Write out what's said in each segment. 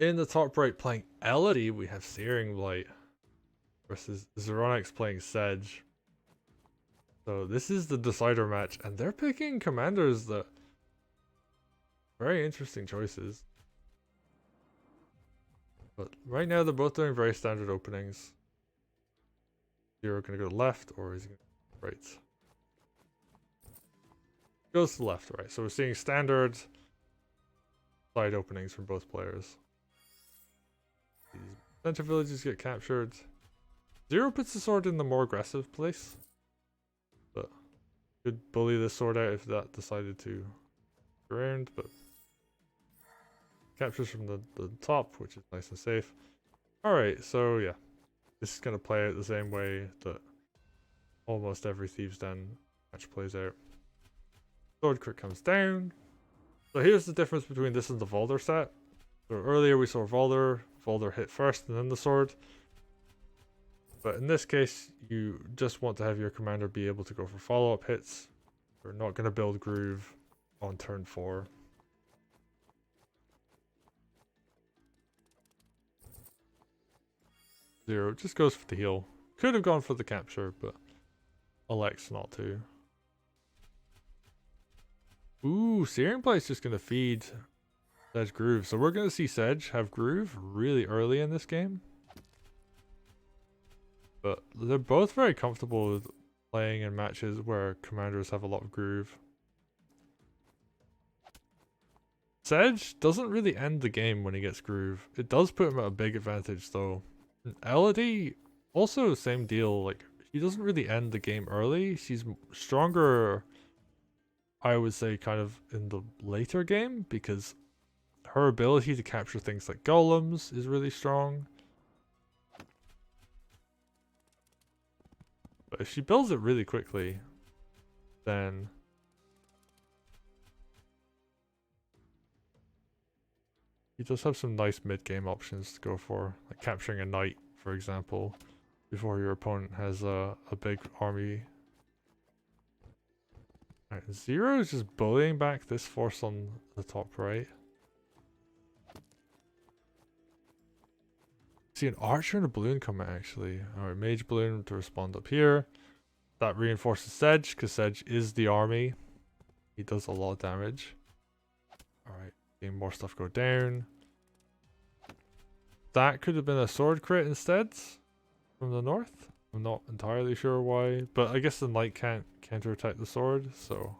In the top right, playing Elodie, we have Searing Blight versus Zeronix playing Sedge. So this is the decider match, and they're picking commanders that very interesting choices. But right now they're both doing very standard openings. Zero gonna go left, or is he gonna go right? Goes to the left, right. So we're seeing standard side openings from both players. These center villages get captured. Zero puts the sword in the more aggressive place, but could bully this sword out if that decided to go around, but captures from the top, which is nice and safe. Alright, so yeah. This is going to play out the same way that almost every Thieves Den match plays out. Sword crit comes down. So here's the difference between this and the Valder set. So earlier we saw Valder hit first and then the sword. But in this case, you just want to have your commander be able to go for follow-up hits. We're not going to build Groove on turn 4. Zero just goes for the heal. Could have gone for the capture, but elects not to. Ooh, Searing Blight's just going to feed Sedge Groove. So we're going to see Sedge have Groove really early in this game. But they're both very comfortable with playing in matches where commanders have a lot of Groove. Sedge doesn't really end the game when he gets Groove. It does put him at a big advantage though. Elodie, also same deal, like, she doesn't really end the game early. She's stronger, I would say, kind of in the later game, because her ability to capture things like golems is really strong. But if she builds it really quickly, then he does have some nice mid-game options to go for, like capturing a knight, for example, before your opponent has a big army. Right, Zero is just bullying back this force on the top right. See an archer and a balloon coming actually. Alright, mage balloon to respond up here. That reinforces Sedge, because Sedge is the army. He does a lot of damage. Alright, seeing more stuff go down. That could have been a sword crit instead from the north. I'm not entirely sure why, but I guess the knight can't counterattack the sword, so.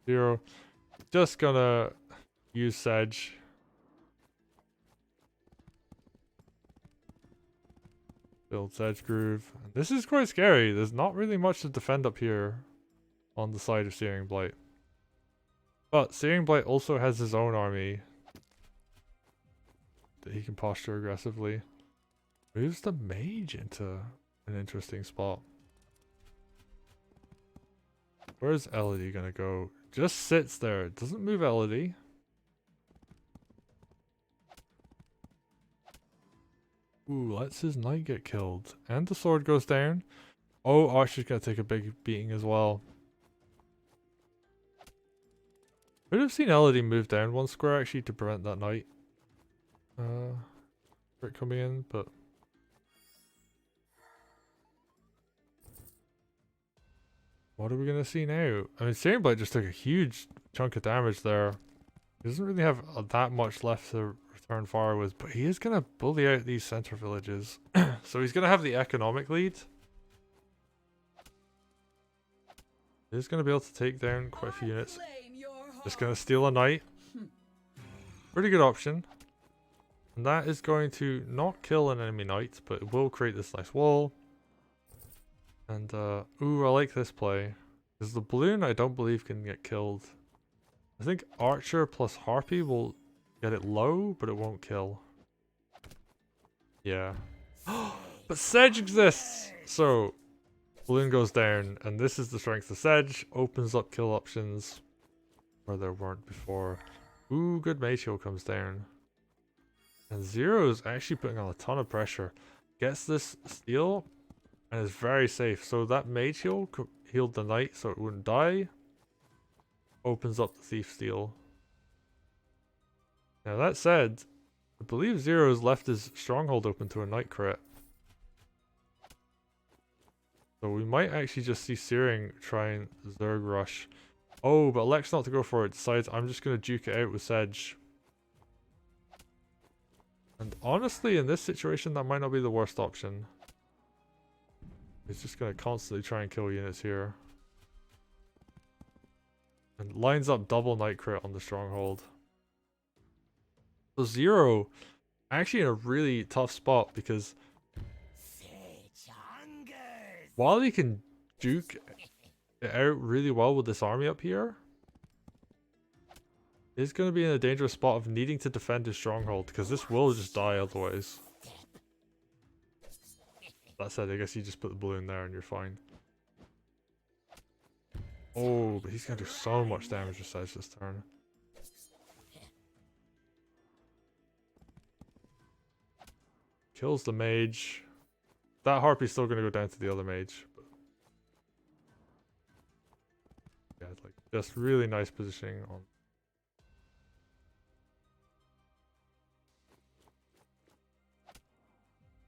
Zero. Just gonna use Sedge. Build Sedge Groove. This is quite scary. There's not really much to defend up here on the side of Searing Blight. But Searing Blight also has his own army that he can posture aggressively. Moves the mage into an interesting spot. Where's Elodie gonna go? Just sits there. Doesn't move Elodie. Ooh, lets his knight get killed. And the sword goes down. Oh, Archer's gonna take a big beating as well. Could have seen Elodie move down one square actually to prevent that knight coming in, but what are we gonna see now? I mean, Searing Blight just took a huge chunk of damage there. He doesn't really have that much left to return fire with, but he is gonna bully out these center villages. So he's gonna have the economic lead. He's gonna be able to take down quite a few units. Just gonna steal a knight. Pretty good option. And that is going to not kill an enemy knight, but it will create this nice wall. And ooh, I like this play. Because the balloon I don't believe can get killed. I think Archer plus Harpy will get it low, but it won't kill. Yeah. But Sedge exists! So, balloon goes down, and this is the strength of Sedge. Opens up kill options where there weren't before. Ooh, good mage heal comes down. And Zero is actually putting on a ton of pressure. Gets this steal, and is very safe. So that mage heal healed the knight so it wouldn't die. opens up the Thief Steel. Now that said, I believe Zero's left his stronghold open to a night crit. So we might actually just see Searing try and Zerg rush. Oh, but elects not to go for it. Decides I'm just going to duke it out with Sedge. And honestly, in this situation, that might not be the worst option. He's just going to constantly try and kill units here. And lines up double night crit on the stronghold. So Zero, actually in a really tough spot because while he can duke it out really well with this army up here, he's going to be in a dangerous spot of needing to defend his stronghold because this will just die otherwise. That said, I guess you just put the balloon there and you're fine. Oh, but he's going to do so much damage to Sedge this turn. Kills the mage. That harpy's still going to go down to the other mage. But yeah, like just really nice positioning on.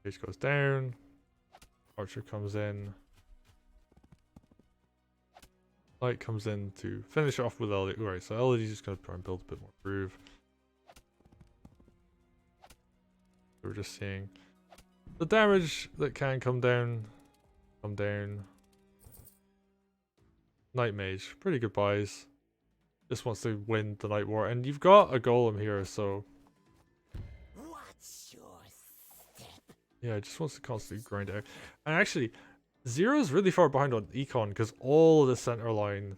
Mage goes down. Archer comes in. Light comes in to finish off with Elodie. Alright, so Elodie's just going to try and build a bit more groove. We're just seeing the damage that can come down. Night Mage, pretty good buys. Just wants to win the Night War, and you've got a Golem here, so What's your step? yeah, just wants to constantly grind it out. And actually, Zero's really far behind on Econ because all of the center line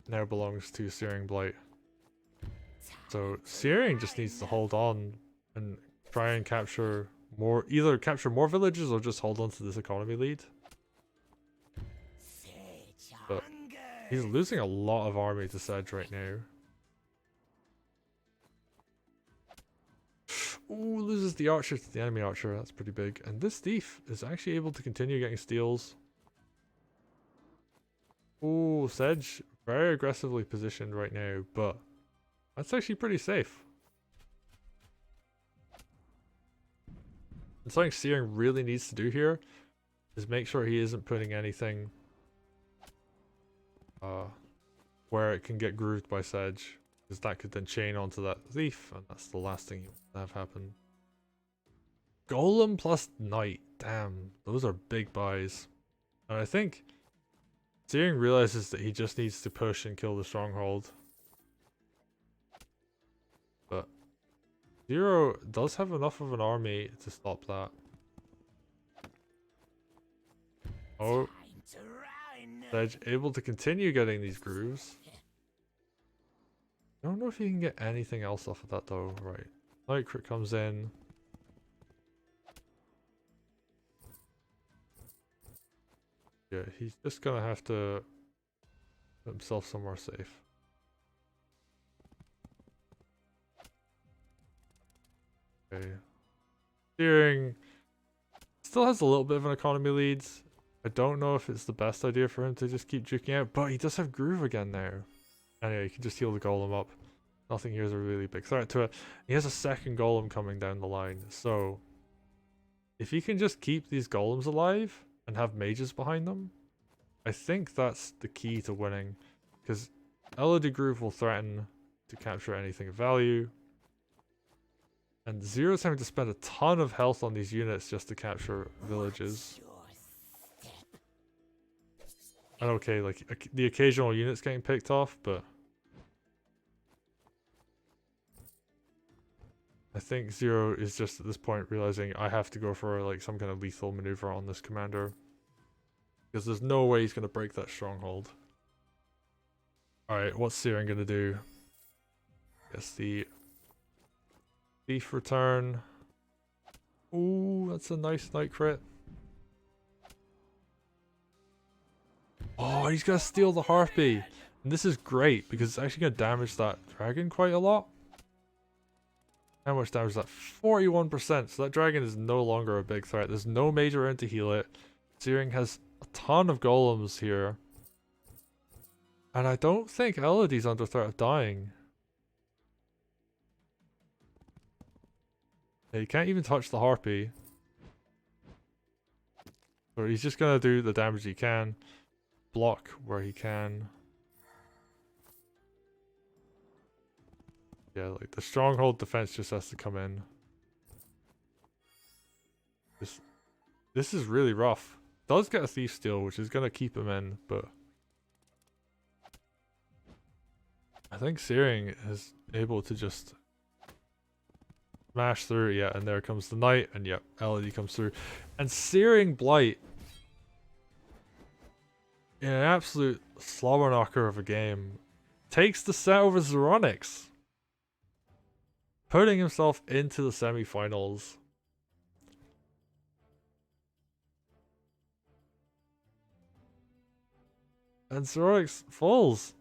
now belongs to Searing Blight. So Searing just needs to hold on and try and capture more, either capture more villages or just hold on to this economy lead. But he's losing a lot of army to Sedge right now. Ooh, loses the archer to the enemy archer. That's pretty big. And this thief is actually able to continue getting steals. Ooh, Sedge very aggressively positioned right now, but that's actually pretty safe. And something Searing really needs to do here is make sure he isn't putting anything where it can get grooved by Sedge, because that could then chain onto that thief, and that's the last thing you want to have happen. Golem plus Knight, damn, those are big buys. And I think Searing realizes that he just needs to push and kill the stronghold. But Zero does have enough of an army to stop that. Oh, Sedge able to continue getting these grooves. I don't know if you can get anything else off of that though. Right, Night Crit comes in. Yeah, he's just gonna have to put himself somewhere safe. Okay. Searing still has a little bit of an economy lead. I don't know if it's the best idea for him to just keep juking out, but he does have groove again now. Anyway, you can just heal the golem up. Nothing here is a really big threat to it. He has a second golem coming down the line, so if he can just keep these golems alive and have mages behind them, I think that's the key to winning, because Elodie Groove will threaten to capture anything of value, and Zero's having to spend a ton of health on these units just to capture villages. And okay, like the occasional units getting picked off, but I think Zero is just at this point realizing I have to go for like some kind of lethal maneuver on this commander, because there's no way he's going to break that stronghold. Alright, what's Searing going to do? Guess the thief return. Ooh, that's a nice night crit. Oh, he's going to steal the harpy. And this is great because it's actually going to damage that dragon quite a lot. How much damage is that? 41%. So that dragon is no longer a big threat. There's no mage around to heal it. Searing has a ton of golems here. And I don't think Elodie's under threat of dying. Yeah, he can't even touch the harpy. So he's just gonna do the damage he can. Block where he can. Yeah, like the stronghold defense just has to come in. This is really rough. Does get a thief steal, which is gonna keep him in, but I think Searing is able to just smash through. Yeah, and there comes the knight, and yep, Elodie comes through. And Searing Blight, in an absolute slobber knocker of a game, takes the set over Zeronix, putting himself into the semi-finals. And Zeronix falls.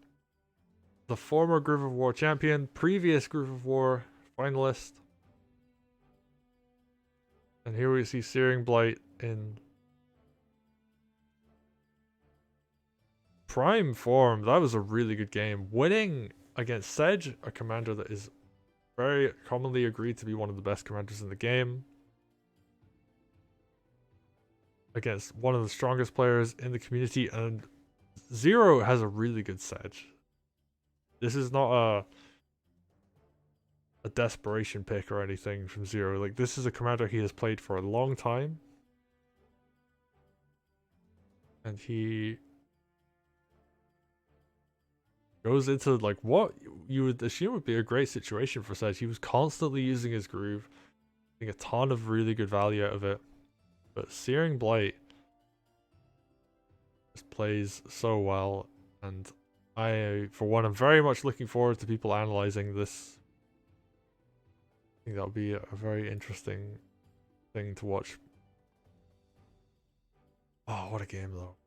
The former Groove of War champion, previous Groove of War finalist. And here we see Searing Blight in prime form. That was a really good game. Winning against Sedge, a commander that is very commonly agreed to be one of the best commanders in the game. Against one of the strongest players in the community, and Zero has a really good Sedge. This is not a desperation pick or anything from Zero. Like, this is a commander he has played for a long time. And he goes into like what you would assume would be a great situation for Sedge. He was constantly using his groove, getting a ton of really good value out of it. But Searing Blight just plays so well, and I, for one, am very much looking forward to people analyzing this. I think that'll be a very interesting thing to watch. Oh, what a game though.